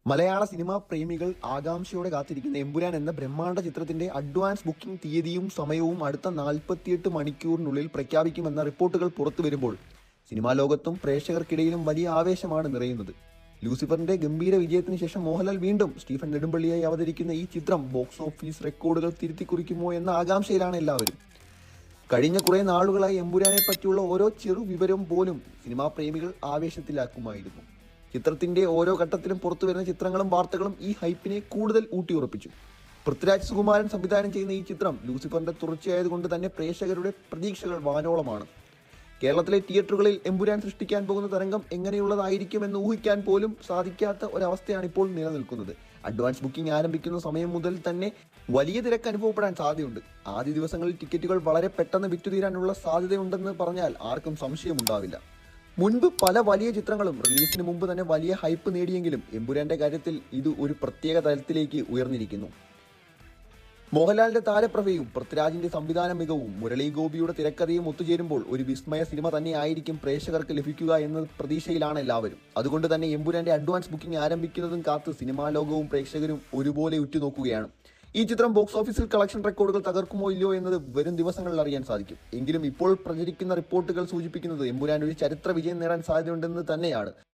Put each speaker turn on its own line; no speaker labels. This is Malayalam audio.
മലയാള സിനിമാ പ്രേമികൾ ആകാംക്ഷയോടെ കാത്തിരിക്കുന്ന എമ്പുരാൻ എന്ന ബ്രഹ്മാണ്ഡ ചിത്രത്തിന്റെ അഡ്വാൻസ് ബുക്കിംഗ് തീയതിയും സമയവും അടുത്ത 48 മണിക്കൂറിനുള്ളിൽ പ്രഖ്യാപിക്കുമെന്ന റിപ്പോർട്ടുകൾ പുറത്തുവരുമ്പോൾ സിനിമാ ലോകത്തും പ്രേക്ഷകർക്കിടയിലും വലിയ ആവേശമാണ് നിറയുന്നത്. ലൂസിഫറിന്റെ ഗംഭീര വിജയത്തിന് ശേഷം മോഹൻലാൽ വീണ്ടും സ്റ്റീഫൻ നെടുമ്പള്ളിയായി അവതരിക്കുന്ന ഈ ചിത്രം ബോക്സ് ഓഫീസ് റെക്കോർഡുകൾ തിരുത്തിക്കുറിക്കുമോ എന്ന ആകാംക്ഷയിലാണ് എല്ലാവരും. കഴിഞ്ഞ കുറെ നാളുകളായി എമ്പുരാനെ പറ്റിയുള്ള ഓരോ ചെറു വിവരം പോലും സിനിമാ പ്രേമികൾ ആവേശത്തിലാക്കുമായിരുന്നു. ചിത്രത്തിന്റെ ഓരോ ഘട്ടത്തിലും പുറത്തുവരുന്ന ചിത്രങ്ങളും വാർത്തകളും ഈ ഹൈപ്പിനെ കൂടുതൽ ഊട്ടിയുറപ്പിച്ചു. പൃഥ്വിരാജ് സുകുമാരൻ സംവിധാനം ചെയ്യുന്ന ഈ ചിത്രം ലൂസിഫറിന്റെ തുടർച്ചയായതുകൊണ്ട് തന്നെ പ്രേക്ഷകരുടെ പ്രതീക്ഷകൾ വാനോളമാണ്. കേരളത്തിലെ തിയേറ്ററുകളിൽ എമ്പുരാൻ സൃഷ്ടിക്കാൻ പോകുന്ന തരംഗം എങ്ങനെയുള്ളതായിരിക്കുമെന്ന് ഊഹിക്കാൻ പോലും സാധിക്കാത്ത ഒരവസ്ഥയാണ് ഇപ്പോൾ നിലനിൽക്കുന്നത്. അഡ്വാൻസ് ബുക്കിംഗ് ആരംഭിക്കുന്ന സമയം മുതൽ തന്നെ വലിയ തിരക്ക് അനുഭവപ്പെടാൻ സാധ്യതയുണ്ട്. ആദ്യ ദിവസങ്ങളിൽ ടിക്കറ്റുകൾ വളരെ പെട്ടെന്ന് വിറ്റുതീരാനുള്ള സാധ്യതയുണ്ടെന്ന് പറഞ്ഞാൽ ആർക്കും സംശയമുണ്ടാവില്ല. മുൻപ് പല വലിയ ചിത്രങ്ങളും റിലീസിന് മുമ്പ് തന്നെ വലിയ ഹൈപ്പ് നേടിയെങ്കിലും എമ്പുരാന്റെ കാര്യത്തിൽ ഇത് ഒരു പ്രത്യേക തലത്തിലേക്ക് ഉയർന്നിരിക്കുന്നു. മോഹൻലാലിന്റെ താരപ്രഭയും പൃഥ്വിരാജിന്റെ സംവിധാന മികവും മുരളി ഗോപിയുടെ തിരക്കഥയും ഒത്തുചേരുമ്പോൾ ഒരു വിസ്മയ സിനിമ തന്നെയായിരിക്കും പ്രേക്ഷകർക്ക് ലഭിക്കുക എന്ന പ്രതീക്ഷയിലാണ് എല്ലാവരും. അതുകൊണ്ട് തന്നെ എമ്പുരാന്റെ അഡ്വാൻസ് ബുക്കിംഗ് ആരംഭിക്കുന്നതും കാത്ത് സിനിമാ ലോകവും പ്രേക്ഷകരും ഒരുപോലെ ഉറ്റുനോക്കുകയാണ്. ഈ ചിത്രം ബോക്സ് ഓഫീസിൽ കളക്ഷൻ റെക്കോർഡുകൾ തകർക്കുമോ ഇല്ലയോ എന്നത് വരും ദിവസങ്ങളിൽ അറിയാൻ സാധിക്കും. എങ്കിലും ഇപ്പോൾ പ്രചരിക്കുന്ന റിപ്പോർട്ടുകൾ സൂചിപ്പിക്കുന്നത് എമ്പുരാൻ ഒരു ചരിത്ര വിജയം നേടാൻ സാധ്യതയുണ്ടെന്ന് തന്നെയാണ്.